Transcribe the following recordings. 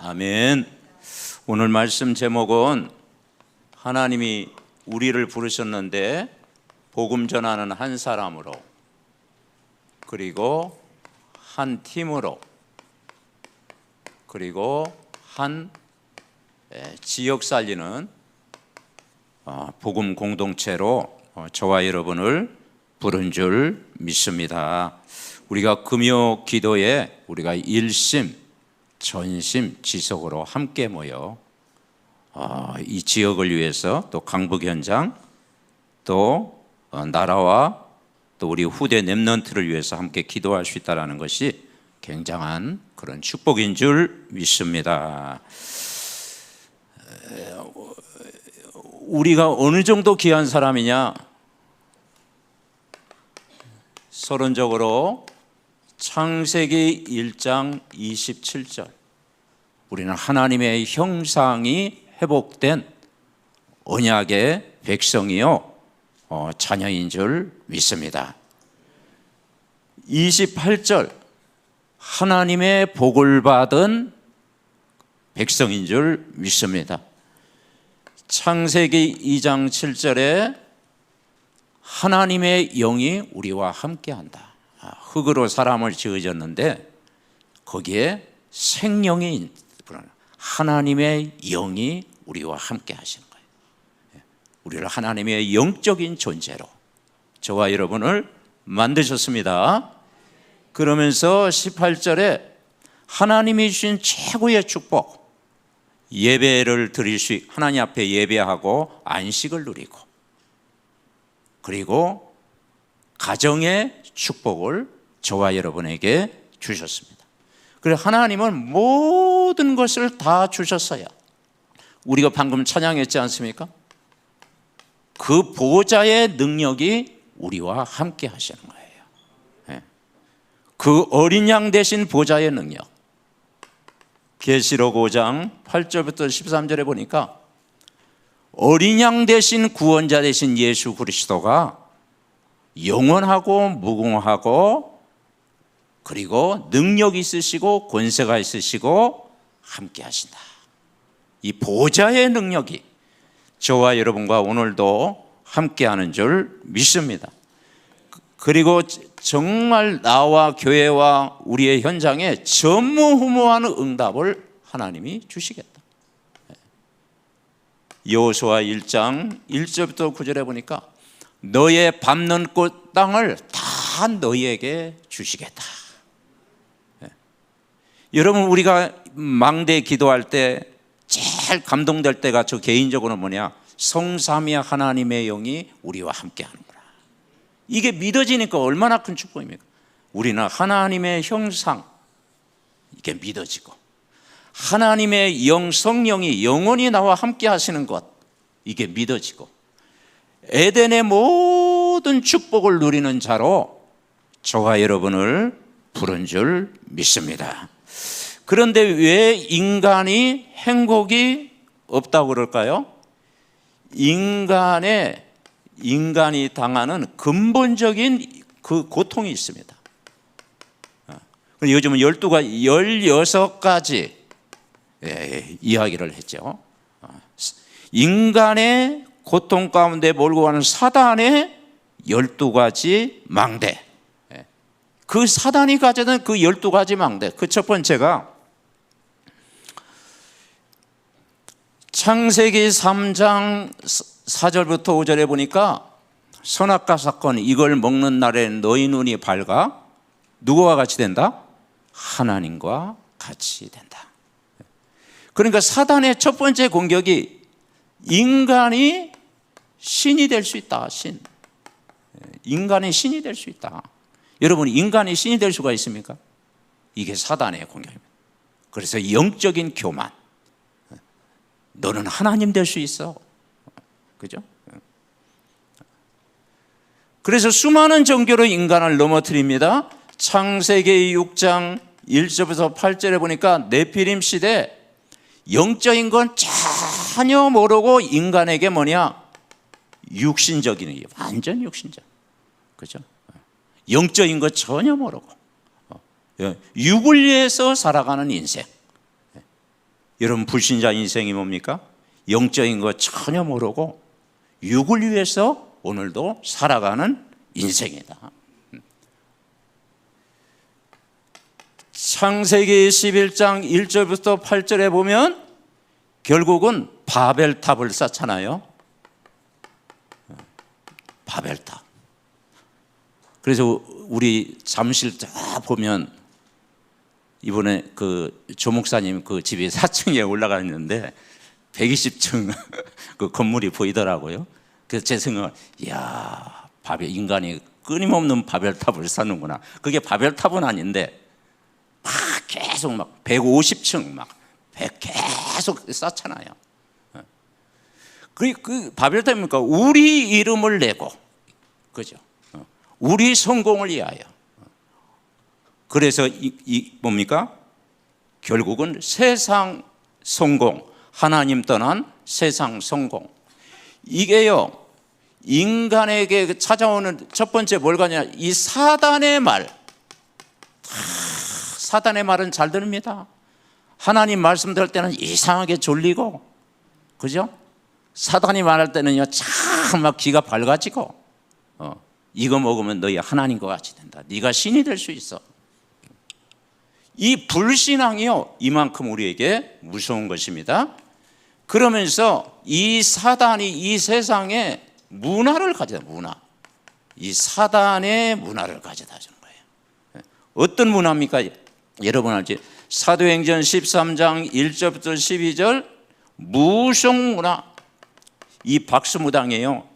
아멘. 오늘 말씀 제목은 하나님이 우리를 부르셨는데 복음 전하는 한 사람으로, 그리고 한 팀으로, 그리고 한 지역 살리는 복음 공동체로 저와 여러분을 부른 줄 믿습니다. 우리가 금요 기도에 우리가 일심 전심 지속으로 함께 모여 이 지역을 위해서, 또 강북 현장, 또 나라와 또 우리 후대 렘넌트를 위해서 함께 기도할 수 있다는 것이 굉장한 그런 축복인 줄 믿습니다. 우리가 어느 정도 귀한 사람이냐? 서론적으로 창세기 1장 27절, 우리는 하나님의 형상이 회복된 언약의 백성이요 자녀인 줄 믿습니다. 28절, 하나님의 복을 받은 백성인 줄 믿습니다. 창세기 2장 7절에 하나님의 영이 우리와 함께한다. 흙으로 사람을 지으셨는데 거기에 생명이, 하나님의 영이 우리와 함께 하시는 거예요. 우리를 하나님의 영적인 존재로 저와 여러분을 만드셨습니다. 그러면서 18절에 하나님이 주신 최고의 축복, 예배를 드릴 수, 하나님 앞에 예배하고 안식을 누리고, 그리고 가정의 축복을 저와 여러분에게 주셨습니다. 그래서 하나님은 모든 것을 다 주셨어요. 우리가 방금 찬양했지 않습니까? 그 보좌의 능력이 우리와 함께 하시는 거예요. 그 어린 양 대신 보좌의 능력. 계시록 5장 8절부터 13절에 보니까 어린 양 대신 구원자 대신 예수 그리스도가 영원하고 무궁하고, 그리고 능력이 있으시고 권세가 있으시고 함께 하신다. 이 보좌의 능력이 저와 여러분과 오늘도 함께 하는 줄 믿습니다. 그리고 정말 나와 교회와 우리의 현장에 전무후무한 응답을 하나님이 주시겠다. 여호수아 1장 1절부터 9절에 보니까 너의 밟는 꽃 땅을 다 너희에게 주시겠다. 여러분, 우리가 망대 기도할 때 제일 감동될 때가 저 개인적으로는 뭐냐? 성삼위 하나님의 영이 우리와 함께 하는구나. 이게 믿어지니까 얼마나 큰 축복입니까? 우리는 하나님의 형상, 이게 믿어지고, 하나님의 영, 성령이 영원히 나와 함께 하시는 것, 이게 믿어지고, 에덴의 모든 축복을 누리는 자로 저와 여러분을 부른 줄 믿습니다. 그런데 왜 인간이 행복이 없다고 그럴까요? 인간이 당하는 근본적인 그 고통이 있습니다. 요즘은 16가지 이야기를 했죠. 인간의 고통 가운데 몰고 가는 사단의 12가지 망대, 그 사단이 가져던 그 12가지 망대, 그 첫 번째가 창세기 3장 4절부터 5절에 보니까 선악과 사건, 이걸 먹는 날에 너희 눈이 밝아 누구와 같이 된다? 하나님과 같이 된다. 그러니까 사단의 첫 번째 공격이 인간이 신이 될 수 있다. 인간이 신이 될 수 있다. 여러분, 인간이 신이 될 수가 있습니까? 이게 사단의 공격입니다. 그래서 영적인 교만, 너는 하나님 될 수 있어. 그죠? 그래서 수많은 종교로 인간을 넘어뜨립니다. 창세기 6장 1절부터 8절에 보니까 네피림 시대, 영적인 건 전혀 모르고 인간에게 뭐냐? 육신적인, 완전 육신적. 그죠? 영적인 것 전혀 모르고 육을 위해서 살아가는 인생. 여러분, 불신자 인생이 뭡니까? 영적인 거 전혀 모르고 육을 위해서 오늘도 살아가는 인생이다. 창세기 11장 1절부터 8절에 보면 결국은 바벨탑을 쌓잖아요. 바벨탑. 그래서 우리 잠실 쫙 보면 이번에 그 조목사님 그 집이 4층에 올라가 있는데 120층 그 건물이 보이더라고요. 그래서 제 생각은, 이야, 인간이 끊임없는 바벨탑을 쌓는구나. 그게 바벨탑은 아닌데 막 계속 막 150층 막 계속 쌓잖아요. 그 바벨탑입니까? 우리 이름을 내고, 그죠? 우리 성공을 위하여. 그래서 뭡니까? 결국은 세상 성공, 하나님 떠난 세상 성공. 이게요, 인간에게 찾아오는 첫 번째 뭘 가냐? 이 사단의 말. 사단의 말은 잘 들립니다. 하나님 말씀 들을 때는 이상하게 졸리고, 그죠? 사단이 말할 때는요, 참 막 귀가 밝아지고, 이거 먹으면 너희 하나님과 같이 된다. 네가 신이 될 수 있어. 이 불신앙이요, 이만큼 우리에게 무서운 것입니다. 그러면서 이 사단이 이 세상에 문화를 가져다, 문화. 이 사단의 문화를 가져다 주는 거예요. 어떤 문화입니까? 여러분 알지? 사도행전 13장 1절부터 12절 무속문화. 이 박수무당이에요.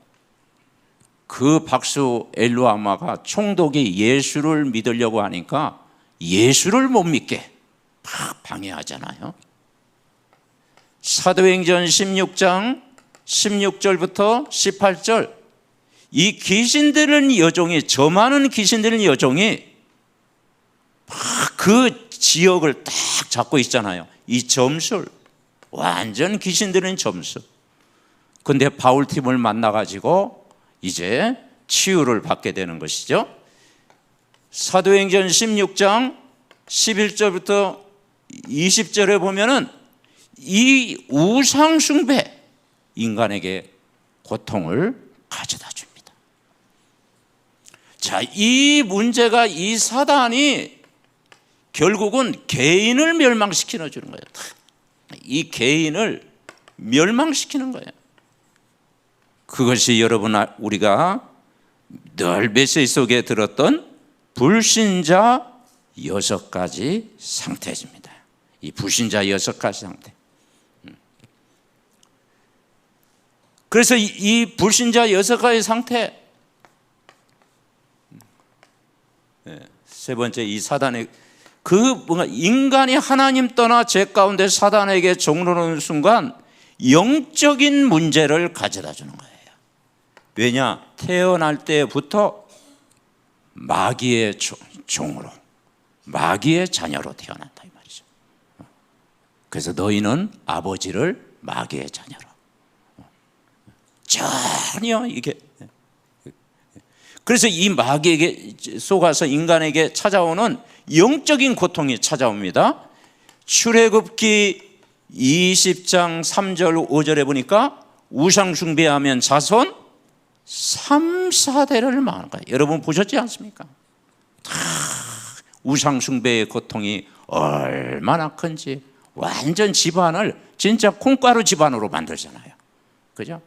그 박수 엘루아마가 총독이 예수를 믿으려고 하니까 예수를 못 믿게 막 방해하잖아요. 사도행전 16장 16절부터 18절 이 귀신 들은 여종이, 저 많은 귀신 들은 여종이 막 그 지역을 딱 잡고 있잖아요. 이 점술, 완전 귀신 들은 점술. 근데 바울팀을 만나가지고 이제 치유를 받게 되는 것이죠. 사도행전 16장 11절부터 20절에 보면은 이 우상숭배, 인간에게 고통을 가져다 줍니다. 자, 이 문제가, 이 사단이 결국은 개인을 멸망시켜 주는 거예요. 이 개인을 멸망시키는 거예요. 그것이 여러분, 우리가 늘 메시지 속에 들었던 불신자 6가지 상태입니다. 이 불신자 6가지 상태. 그래서 이 불신자 6가지 상태, 세 번째, 이 사단의 뭔가 인간이 하나님 떠나 죄 가운데 사단에게 종로는 순간 영적인 문제를 가져다 주는 거예요. 왜냐? 태어날 때부터 마귀의 종으로, 마귀의 자녀로 태어난다 이 말이죠. 그래서 너희는 아버지를 마귀의 자녀로. 전혀 이게, 그래서 이 마귀에게 속아서 인간에게 찾아오는 영적인 고통이 찾아옵니다. 출애굽기 20장 3절 5절에 보니까 우상 숭배하면 자손 3, 4대를 망하는 거예요. 여러분 보셨지 않습니까? 우상 숭배의 고통이 얼마나 큰지. 완전 집안을 진짜 콩가루 집안으로 만들잖아요. 그죠?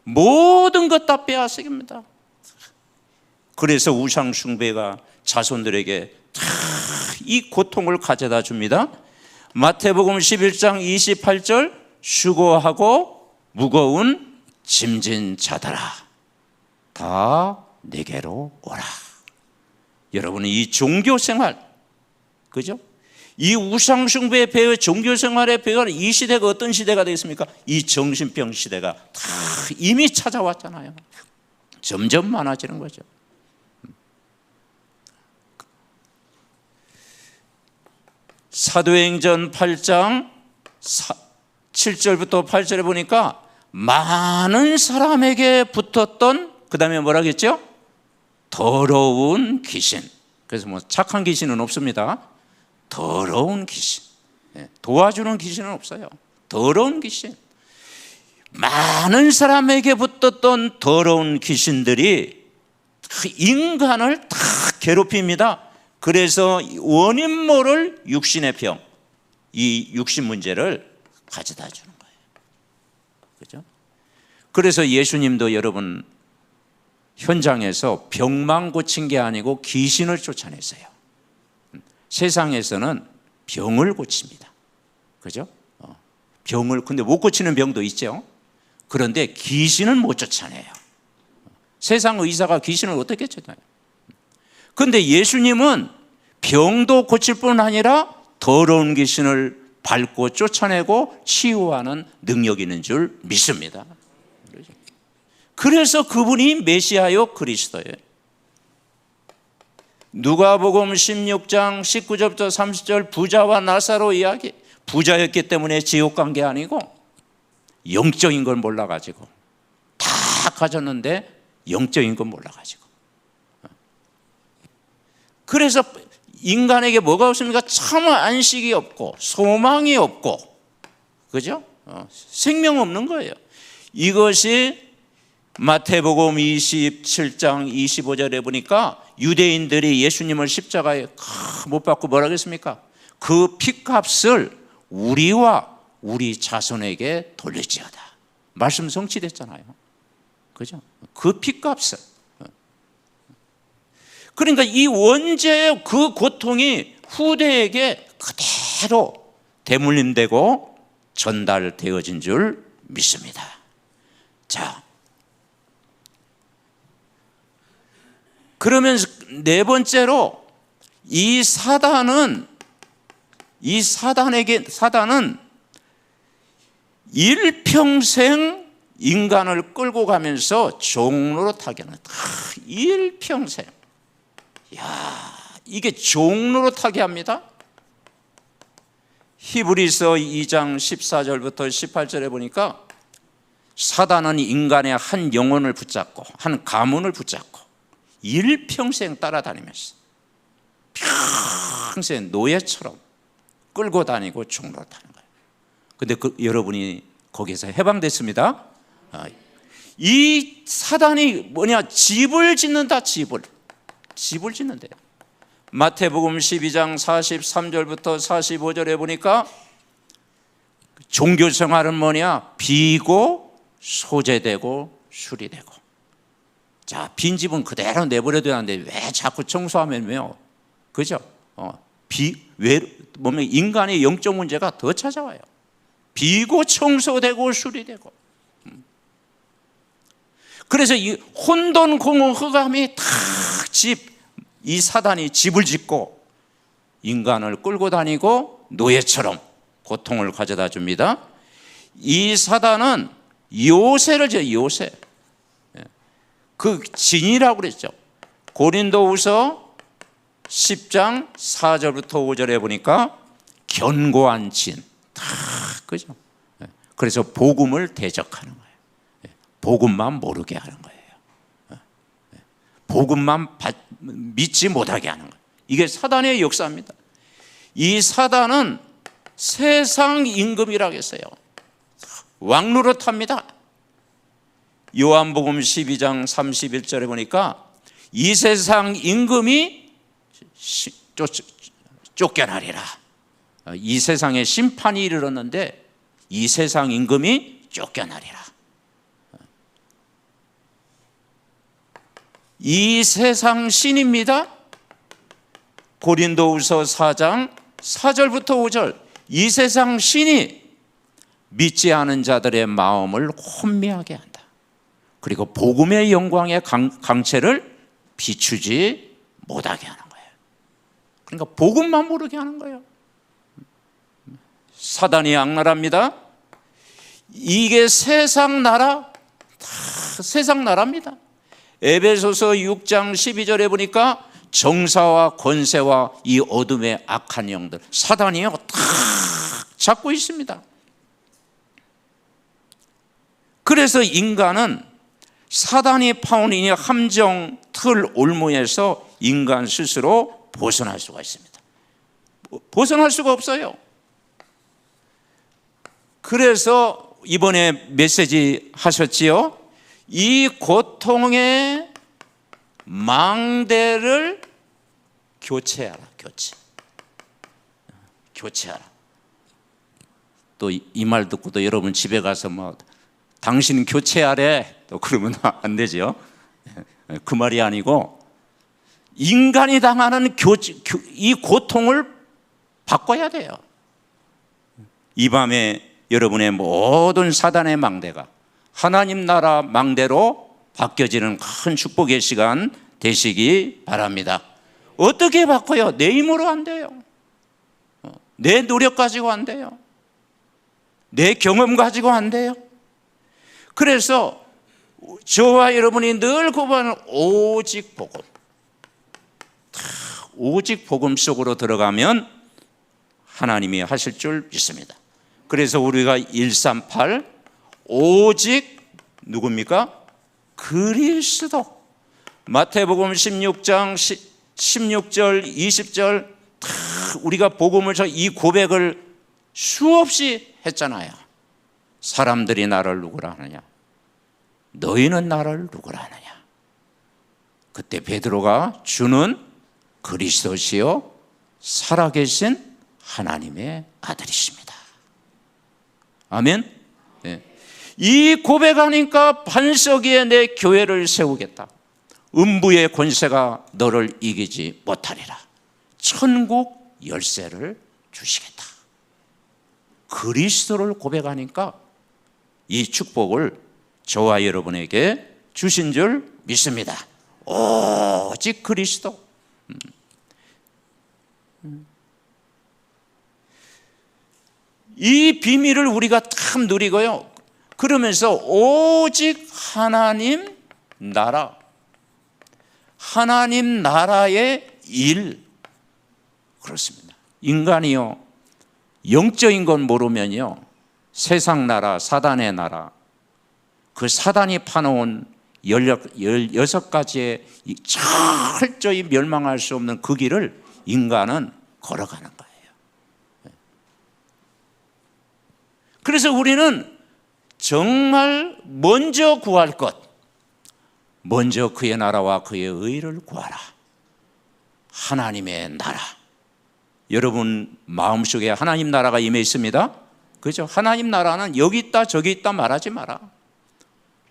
모든 것 다 빼앗깁니다. 그래서 우상 숭배가 자손들에게 이 고통을 가져다 줍니다. 마태복음 11장 28절 수고하고 무거운 짐진 자들아 다 내게로 오라. 여러분은 이 종교생활, 그죠? 이 우상숭배의 배우, 종교생활의 배우는 이 시대가 어떤 시대가 되겠습니까? 이 정신병 시대가 다 이미 찾아왔잖아요. 점점 많아지는 거죠. 사도행전 8장 7절부터 8절에 보니까 많은 사람에게 붙었던, 그 다음에 뭐라 했죠? 더러운 귀신. 그래서 뭐 착한 귀신은 없습니다. 더러운 귀신. 도와주는 귀신은 없어요. 더러운 귀신. 많은 사람에게 붙었던 더러운 귀신들이 인간을 다 괴롭힙니다. 그래서 원인 모를 육신의 병, 이 육신 문제를 가져다 주는 거예요. 그죠? 그래서 예수님도 여러분 현장에서 병만 고친 게 아니고 귀신을 쫓아냈어요. 세상에서는 병을 고칩니다. 그죠? 병을, 근데 못 고치는 병도 있죠. 그런데 귀신은 못 쫓아내요. 세상 의사가 귀신을 어떻게 쫓아내요? 그런데 예수님은 병도 고칠 뿐 아니라 더러운 귀신을 밟고 쫓아내고 치유하는 능력이 있는 줄 믿습니다. 그래서 그분이 메시아요 그리스도예요. 누가복음 16장 19절부터 30절 부자와 나사로 이야기. 부자였기 때문에 지옥 간 게 아니고 영적인 걸 몰라가지고 다 가졌는데 영적인 건 몰라가지고. 그래서 인간에게 뭐가 없습니까? 참 안식이 없고 소망이 없고, 그죠? 생명 없는 거예요. 이것이 마태복음 27장 25절에 보니까 유대인들이 예수님을 십자가에 못 박고 뭐라고 했습니까? 그 피값을 우리와 우리 자손에게 돌릴지어다. 말씀 성취됐잖아요. 그죠? 그 피값을. 그러니까 이 원죄의 그 고통이 후대에게 그대로 대물림되고 전달되어진 줄 믿습니다. 자, 그러면 네 번째로 이 사단은 일평생 인간을 끌고 가면서 종노릇하게 하는, 일평생. 야, 이게 종노릇하게 합니다. 히브리서 2장 14절부터 18절에 보니까 사단은 인간의 한 영혼을 붙잡고 한 가문을 붙잡고 일평생 따라다니면서 평생 노예처럼 끌고 다니고 종노릇하는 거예요. 근데 여러분이 거기서 해방됐습니다. 이 사단이 뭐냐? 집을 짓는다. 집을 짓는데요. 마태복음 12장 43절부터 45절에 보니까 종교 생활은 뭐냐? 비고 소재되고 수리되고. 자, 빈집은 그대로 내버려둬야 하는데 왜 자꾸 청소하면 왜요? 그죠? 보면 인간의 영적 문제가 더 찾아와요. 비고 청소되고 수리되고. 그래서 이 혼돈 공허 흑암이 탁 이 사단이 집을 짓고 인간을 끌고 다니고 노예처럼 고통을 가져다 줍니다. 이 사단은 요새를 지어요. 요새. 그 진이라고 그랬죠. 고린도후서 10장 4절부터 5절에 보니까 견고한 진. 그죠? 그래서 복음을 대적하는 거예요. 복음만 모르게 하는 거예요. 복음만 믿지 못하게 하는 거예요. 이게 사단의 역사입니다. 이 사단은 세상 임금이라고 했어요. 왕노릇합니다. 요한복음 12장 31절에 보니까 이 세상 임금이 쫓겨나리라. 이 세상에 심판이 이르렀는데 이 세상 임금이 쫓겨나리라. 이 세상 신입니다. 고린도후서 4장 4절부터 5절. 이 세상 신이 믿지 않은 자들의 마음을 혼미하게 한다. 그리고 복음의 영광의 강체를 비추지 못하게 하는 거예요. 그러니까 복음만 모르게 하는 거예요. 사단이 악랄합니다. 이게 세상 나라, 다 세상 나라입니다. 에베소서 6장 12절에 보니까 정사와 권세와 이 어둠의 악한 영들, 사단이요 다 잡고 있습니다. 그래서 인간은 사단이 파온 이 함정 틀 올무에서 인간 스스로 벗어날 수가 있습니다. 벗어날 수가 없어요. 그래서 이번에 메시지 하셨지요. 이 고통의 망대를 교체하라. 교체하라. 또 이 말 듣고 또 여러분 집에 가서 뭐 당신 교체하래 또 그러면 안 되죠. 그 말이 아니고 인간이 당하는 이 고통을 바꿔야 돼요. 이 밤에 여러분의 모든 사단의 망대가 하나님 나라 망대로 바뀌어지는 큰 축복의 시간 되시기 바랍니다. 어떻게 바꿔요? 내 힘으로 안 돼요. 내 노력 가지고 안 돼요. 내 경험 가지고 안 돼요. 그래서 저와 여러분이 늘 구하는 오직 복음, 오직 복음 속으로 들어가면 하나님이 하실 줄 믿습니다. 그래서 우리가 138 오직 누굽니까? 그리스도. 마태복음 16장 16절 20절 다 우리가 복음을 이 고백을 수없이 했잖아요. 사람들이 나를 누구라 하느냐? 너희는 나를 누구라 하느냐? 그때 베드로가 주는 그리스도시요 살아계신 하나님의 아들이십니다. 아멘. 네. 이 고백하니까 반석 위에 내 교회를 세우겠다. 음부의 권세가 너를 이기지 못하리라. 천국 열쇠를 주시겠다. 그리스도를 고백하니까 이 축복을 저와 여러분에게 주신 줄 믿습니다. 오직 그리스도. 이 비밀을 우리가 참 누리고요. 그러면서 오직 하나님 나라, 하나님 나라의 일. 그렇습니다. 인간이요, 영적인 건 모르면요, 세상 나라, 사단의 나라, 그 사단이 파놓은 16가지의 철저히 멸망할 수 없는 그 길을 인간은 걸어가는 거예요. 그래서 우리는 정말 먼저 구할 것, 먼저 그의 나라와 그의 의를 구하라. 하나님의 나라. 여러분 마음속에 하나님 나라가 임해 있습니다. 그죠? 하나님 나라는 여기 있다 저기 있다 말하지 마라.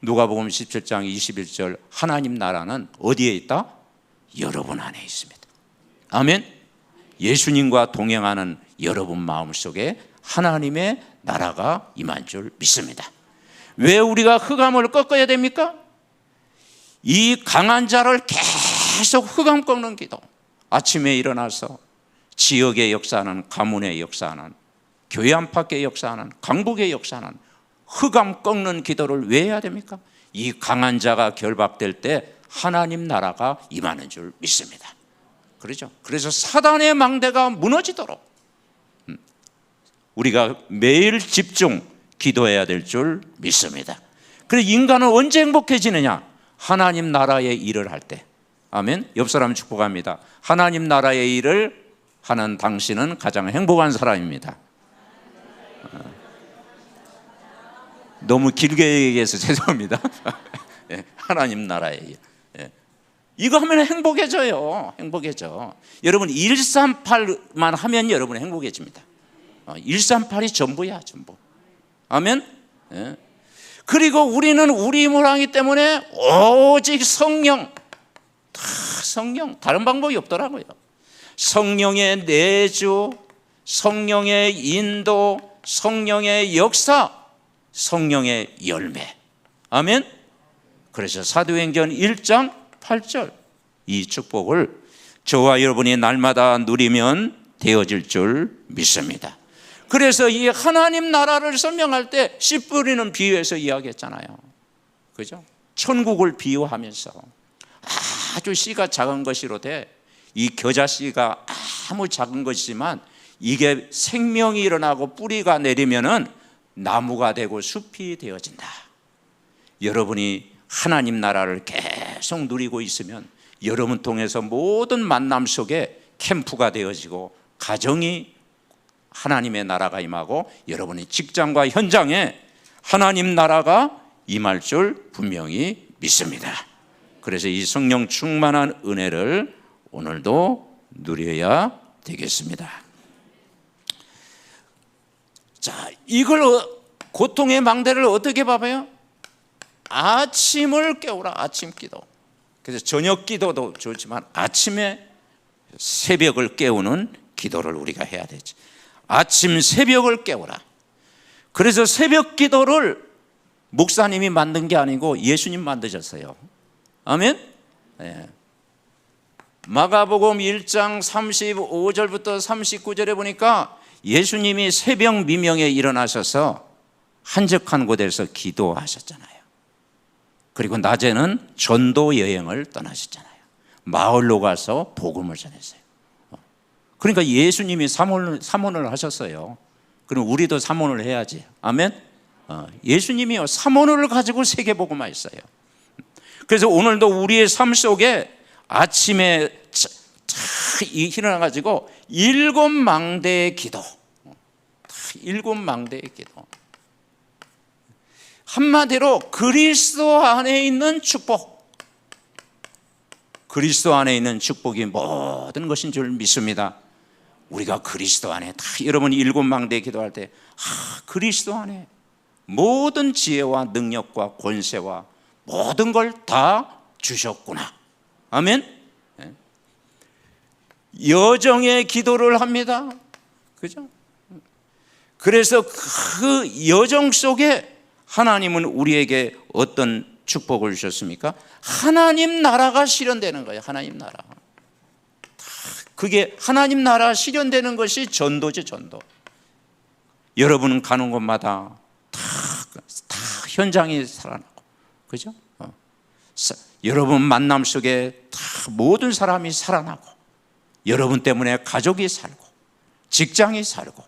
누가복음 17장 21절 하나님 나라는 어디에 있다? 여러분 안에 있습니다. 아멘. 예수님과 동행하는 여러분 마음속에 하나님의 나라가 임한 줄 믿습니다. 왜 우리가 흑암을 꺾어야 됩니까? 이 강한 자를 계속 흑암 꺾는 기도. 아침에 일어나서 지역의 역사하는, 가문의 역사하는, 교회 안팎의 역사하는, 강북의 역사하는 흑암 꺾는 기도를 왜 해야 됩니까? 이 강한 자가 결박될 때 하나님 나라가 임하는 줄 믿습니다. 그렇죠? 그래서 사단의 망대가 무너지도록 우리가 매일 집중 기도해야 될 줄 믿습니다. 그래서 인간은 언제 행복해지느냐? 하나님 나라의 일을 할 때. 아멘. 옆 사람 축복합니다. 하나님 나라의 일을 하는 당신은 가장 행복한 사람입니다. 너무 길게 얘기해서 죄송합니다. 하나님 나라의 일. 이거 하면 행복해져요. 행복해져. 여러분 138만 하면 여러분 행복해집니다. 138이 전부야, 전부. 아멘. 그리고 우리는 우리 힘으로 하기 때문에 오직 성령, 다 성령, 다른 방법이 없더라고요. 성령의 내주, 성령의 인도, 성령의 역사, 성령의 열매. 아멘. 그래서 사도행전 1장 8절 이 축복을 저와 여러분이 날마다 누리면 되어질 줄 믿습니다. 그래서 이 하나님 나라를 설명할 때 씨 뿌리는 비유에서 이야기했잖아요. 그죠? 천국을 비유하면서 아주 씨가 작은 것이로되 이 겨자씨가 아무 작은 것이지만 이게 생명이 일어나고 뿌리가 내리면은 나무가 되고 숲이 되어진다. 여러분이 하나님 나라를 계속 누리고 있으면 여러분 통해서 모든 만남 속에 캠프가 되어지고 가정이 하나님의 나라가 임하고 여러분의 직장과 현장에 하나님 나라가 임할 줄 분명히 믿습니다. 그래서 이 성령 충만한 은혜를 오늘도 누려야 되겠습니다. 자, 이걸 고통의 망대를 어떻게 봐봐요? 아침을 깨우라. 아침 기도. 그래서 저녁 기도도 좋지만 아침에 새벽을 깨우는 기도를 우리가 해야 되지. 아침 새벽을 깨우라. 그래서 새벽 기도를 목사님이 만든 게 아니고 예수님 만드셨어요. 아멘. 네. 마가복음 1장 35절부터 39절에 보니까 예수님이 새벽 미명에 일어나셔서 한적한 곳에서 기도하셨잖아요. 그리고 낮에는 전도 여행을 떠나셨잖아요. 마을로 가서 복음을 전했어요. 그러니까 예수님이 사모를 하셨어요. 그럼 우리도 사모를 해야지. 아멘. 예수님이요 사모를 가지고 세계복음화 했어요. 그래서 오늘도 우리의 삶 속에 아침에 일어나가지고 7망대의 기도, 7망대의 기도. 한마디로 그리스도 안에 있는 축복, 그리스도 안에 있는 축복이 모든 것인 줄 믿습니다. 우리가 그리스도 안에 다 여러분이 7망대 기도할 때 그리스도 안에 모든 지혜와 능력과 권세와 모든 걸 다 주셨구나. 아멘. 여정의 기도를 합니다. 그죠? 그래서 그 여정 속에 하나님은 우리에게 어떤 축복을 주셨습니까? 하나님 나라가 실현되는 거예요. 하나님 나라. 그게 하나님 나라 실현되는 것이 전도죠. 전도. 여러분은 가는 곳마다 다 현장이 살아나고, 그죠? 여러분 만남 속에 다 모든 사람이 살아나고, 여러분 때문에 가족이 살고, 직장이 살고,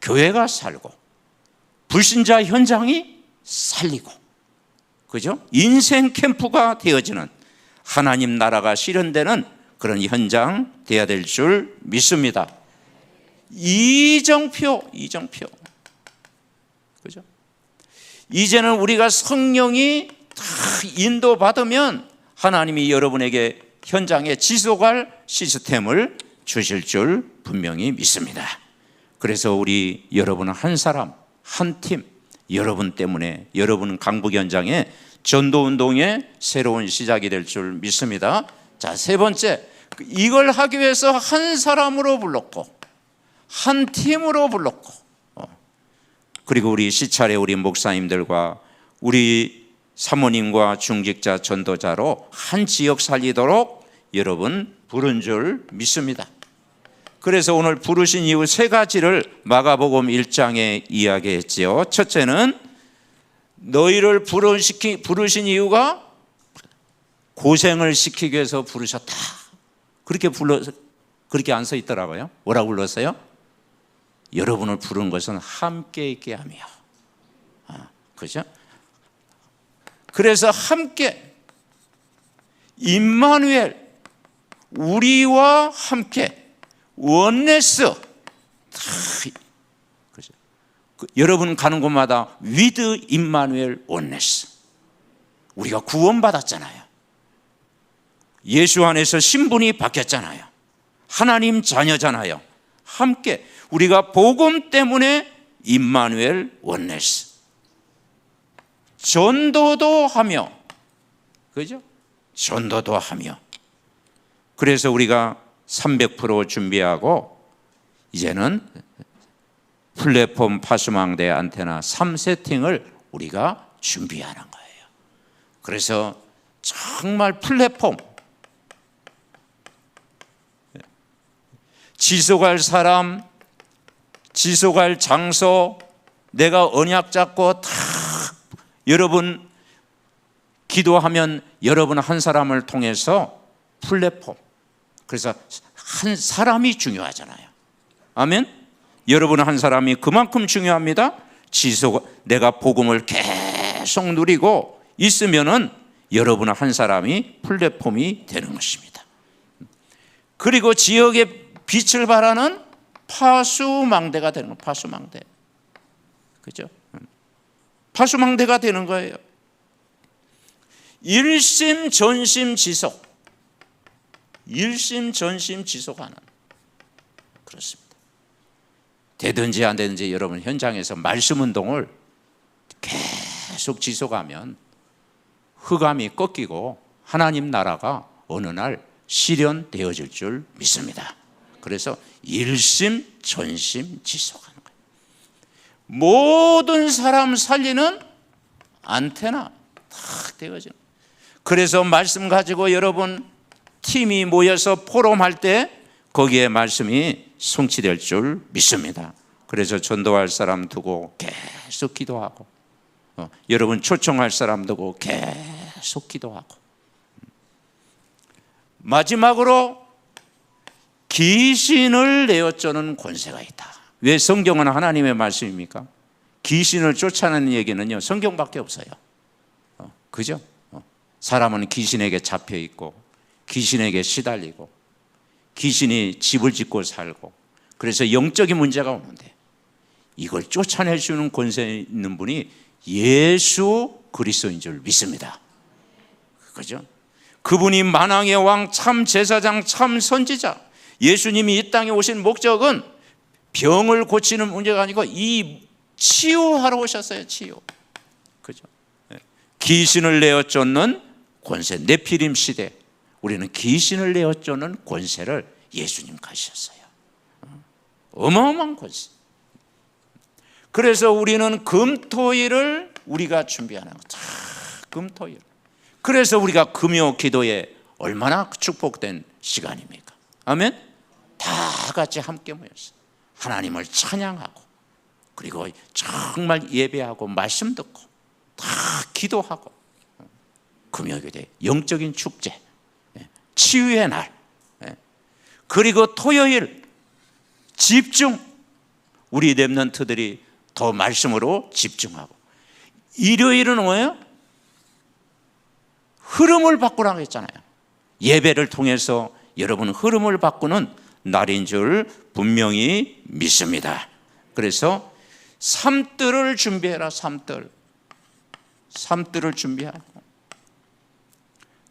교회가 살고, 불신자 현장이 살리고, 그죠? 인생 캠프가 되어지는 하나님 나라가 실현되는 그런 현장 되어야 될 줄 믿습니다. 이정표. 그죠? 이제는 우리가 성령이 다 인도받으면 하나님이 여러분에게 현장에 지속할 시스템을 주실 줄 분명히 믿습니다. 그래서 우리 여러분 한 사람, 한 팀, 여러분 때문에 여러분 강북 현장에 전도운동의 새로운 시작이 될 줄 믿습니다. 자, 세 번째, 이걸 하기 위해서 한 사람으로 불렀고 한 팀으로 불렀고, 그리고 우리 시찰의 우리 목사님들과 우리 사모님과 중직자 전도자로 한 지역 살리도록 여러분 부른 줄 믿습니다. 그래서 오늘 부르신 이유 세 가지를 마가복음 1장에 이야기했지요. 첫째는 너희를 부르신 이유가 고생을 시키기 위해서 부르셨다. 그렇게 안 써 있더라고요. 뭐라고 불렀어요? 여러분을 부른 것은 함께 있게 하며. 그죠? 그래서 함께, 임마누엘, 우리와 함께, 원네스. 그죠? 여러분 가는 곳마다 위드 임마누엘 원네스. 우리가 구원받았잖아요. 예수 안에서 신분이 바뀌었잖아요. 하나님 자녀잖아요. 함께 우리가 복음 때문에 임마누엘 원네스. 전도도 하며, 그죠? 전도도 하며. 그래서 우리가 300% 준비하고 이제는 플랫폼 파수망대 안테나 3세팅을 우리가 준비하는 거예요. 그래서 정말 플랫폼, 지속할 사람, 지속할 장소, 내가 언약 잡고 다 여러분 기도하면 여러분 한 사람을 통해서 플랫폼. 그래서 한 사람이 중요하잖아요. 아멘. 여러분 한 사람이 그만큼 중요합니다. 내가 복음을 계속 누리고 있으면은 여러분 한 사람이 플랫폼이 되는 것입니다. 그리고 지역에 빛을 발하는 파수망대가 되는 거예요. 파수망대. 그죠? 파수망대가 되는 거예요. 일심전심지속. 일심전심지속하는. 그렇습니다. 되든지 안 되든지 여러분 현장에서 말씀 운동을 계속 지속하면 흑암이 꺾이고 하나님 나라가 어느 날 실현되어질 줄 믿습니다. 그래서 일심전심지속하는 거예요. 모든 사람 살리는 안테나 탁 되어지는 거예요. 그래서 말씀 가지고 여러분 팀이 모여서 포럼할 때 거기에 말씀이 성취될 줄 믿습니다. 그래서 전도할 사람 두고 계속 기도하고, 여러분 초청할 사람 두고 계속 기도하고, 마지막으로 귀신을 내어쫓는 권세가 있다. 왜 성경은 하나님의 말씀입니까? 귀신을 쫓아내는 얘기는요, 성경밖에 없어요. 그죠? 사람은 귀신에게 잡혀 있고 귀신에게 시달리고 귀신이 집을 짓고 살고, 그래서 영적인 문제가 오는데 이걸 쫓아낼 수 있는 권세 있는 분이 예수 그리스도인 줄 믿습니다. 그죠? 그분이 만왕의 왕, 참 제사장, 참 선지자. 예수님이 이 땅에 오신 목적은 병을 고치는 문제가 아니고 이 치유하러 오셨어요. 치유. 그죠? 귀신을 내어 쫓는 권세. 네피림 시대 우리는 귀신을 내어 쫓는 권세를 예수님 가지셨어요. 어마어마한 권세. 그래서 우리는 금토일을 우리가 준비하는 거죠. 금토일. 그래서 우리가 금요 기도에 얼마나 축복된 시간입니까? 아멘? 다 같이 함께 모여서 하나님을 찬양하고, 그리고 정말 예배하고 말씀 듣고 다 기도하고, 금요 기도에 영적인 축제, 치유의 날, 그리고 토요일 집중, 우리 렘넌트들이 더 말씀으로 집중하고, 일요일은 뭐예요? 흐름을 바꾸라고 했잖아요. 예배를 통해서 여러분 흐름을 바꾸는 날인 줄 분명히 믿습니다. 그래서 삼뜰을 준비해라. 삼뜰을 준비하고,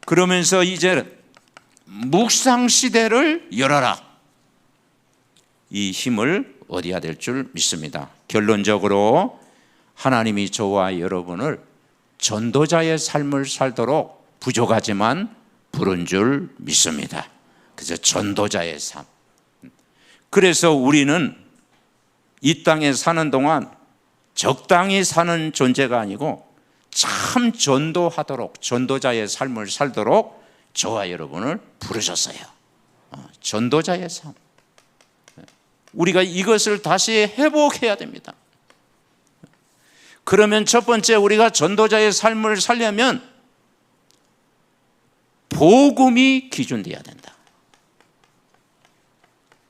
그러면서 이제 묵상 시대를 열어라. 이 힘을 얻어야 될 줄 믿습니다. 결론적으로 하나님이 저와 여러분을 전도자의 삶을 살도록 부족하지만 부른 줄 믿습니다. 그래서 전도자의 삶. 그래서 우리는 이 땅에 사는 동안 적당히 사는 존재가 아니고 참 전도하도록, 전도자의 삶을 살도록 저와 여러분을 부르셨어요. 전도자의 삶. 우리가 이것을 다시 회복해야 됩니다. 그러면 첫 번째, 우리가 전도자의 삶을 살려면 복음이 기준되어야 된다.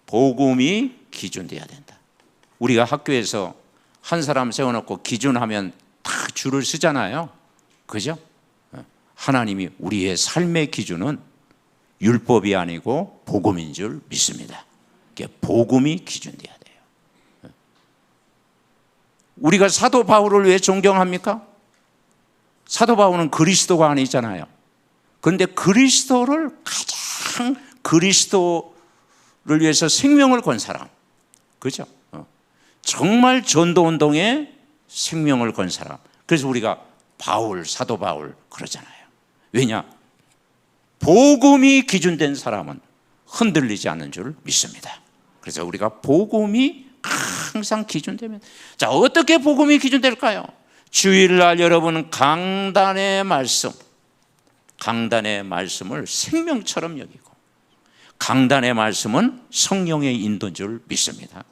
복음이 기준되어야 된다. 우리가 학교에서 한 사람 세워놓고 기준하면 다 줄을 쓰잖아요. 그죠? 하나님이 우리의 삶의 기준은 율법이 아니고 복음인 줄 믿습니다. 복음이 기준돼야 돼요. 우리가 사도 바울을 왜 존경합니까? 사도 바울은 그리스도가 아니잖아요. 그런데 그리스도를 가장, 그리스도를 위해서 생명을 건 사람, 그죠? 정말 전도운동에 생명을 건 사람. 그래서 우리가 바울, 사도 바울 그러잖아요. 왜냐? 복음이 기준된 사람은 흔들리지 않는 줄 믿습니다. 그래서 우리가 복음이 항상 기준되면, 자, 어떻게 복음이 기준될까요? 주일날 여러분 강단의 말씀을 생명처럼 여기고, 강단의 말씀은 성령의 인도인 줄 믿습니다.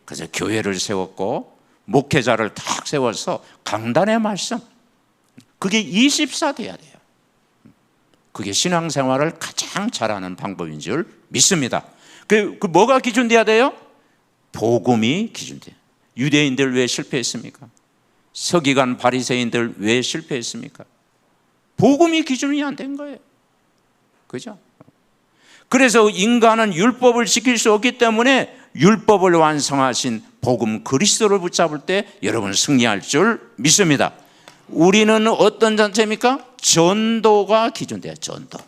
그래서 교회를 세웠고 목회자를 딱 세워서 강단의 말씀, 그게 24 돼야 돼요. 그게 신앙생활을 가장 잘하는 방법인 줄 믿습니다. 그 뭐가 기준돼야 돼요? 복음이 기준돼요. 유대인들 왜 실패했습니까? 서기관 바리새인들 왜 실패했습니까? 복음이 기준이 안 된 거예요. 그죠? 그래서 인간은 율법을 지킬 수 없기 때문에 율법을 완성하신 복음 그리스도를 붙잡을 때 여러분 승리할 줄 믿습니다. 우리는 어떤 단체입니까? 전도가 기준돼야 전도.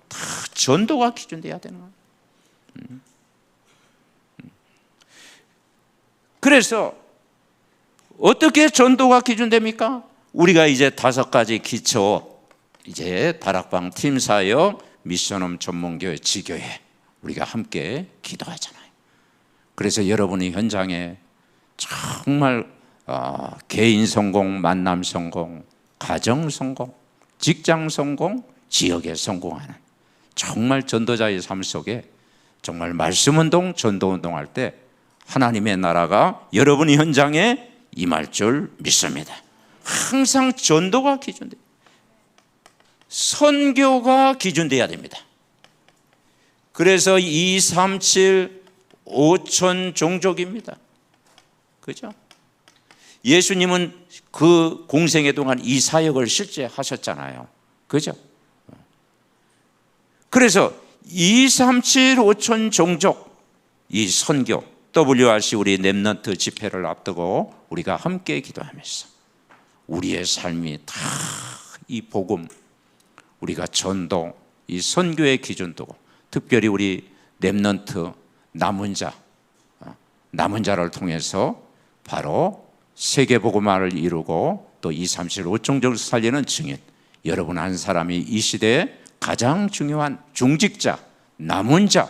다 전도가 기준돼야 되는 거예요. 그래서 어떻게 전도가 기준됩니까? 우리가 이제 5가지 기초, 이제 다락방 팀사역 미션홈 전문교회 지교회 우리가 함께 기도하잖아요. 그래서 여러분이 현장에 정말 개인 성공, 만남 성공, 가정 성공, 직장 성공, 지역에 성공하는 정말 전도자의 삶 속에 정말 말씀운동, 전도운동 할 때 하나님의 나라가 여러분이 현장에 임할 줄 믿습니다. 항상 전도가 기준돼요. 선교가 기준돼야 됩니다. 그래서 237 5천 종족입니다. 그죠? 예수님은 그 공생애 동안 이 사역을 실제 하셨잖아요. 그죠? 그래서 237 5천 종족 이 선교 WRC 우리 렘넌트 집회를 앞두고 우리가 함께 기도하면서 우리의 삶이 다 이 복음, 우리가 전도, 이 선교의 기준도 특별히 우리 렘넌트 남은 자를 통해서 바로 세계복음화를 이루고 또 237 5종족을 살리는 증인, 여러분 한 사람이 이 시대에 가장 중요한 중직자, 남은 자,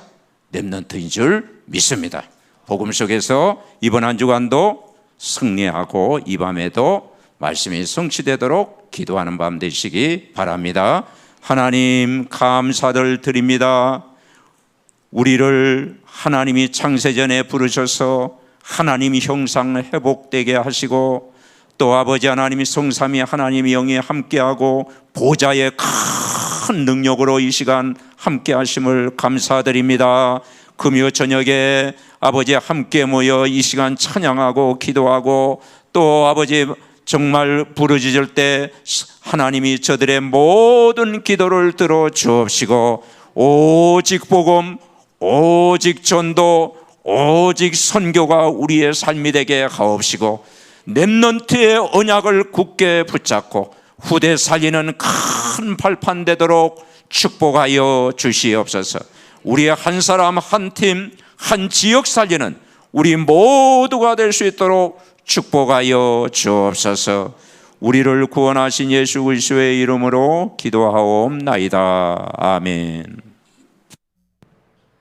렘넌트인 줄 믿습니다. 복음 속에서 이번 한 주간도 승리하고 이 밤에도 말씀이 성취되도록 기도하는 밤 되시기 바랍니다. 하나님 감사를 드립니다. 우리를 하나님이 창세전에 부르셔서 하나님 형상 회복되게 하시고 또 아버지 하나님이 성삼위 하나님의 영이 함께하고 보좌의 큰 능력으로 이 시간 함께하심을 감사드립니다. 금요 저녁에 아버지 함께 모여 이 시간 찬양하고 기도하고 또 아버지 정말 부르짖을 때 하나님이 저들의 모든 기도를 들어 주옵시고 오직 복음, 오직 전도, 오직 선교가 우리의 삶이 되게 하옵시고 렘넌트의 언약을 굳게 붙잡고 후대 살리는 큰 발판 되도록 축복하여 주시옵소서. 우리의 한 사람 한 팀 한 지역 살리는 우리 모두가 될 수 있도록 축복하여 주옵소서. 우리를 구원하신 예수 그리스도의 이름으로 기도하옵나이다. 아멘.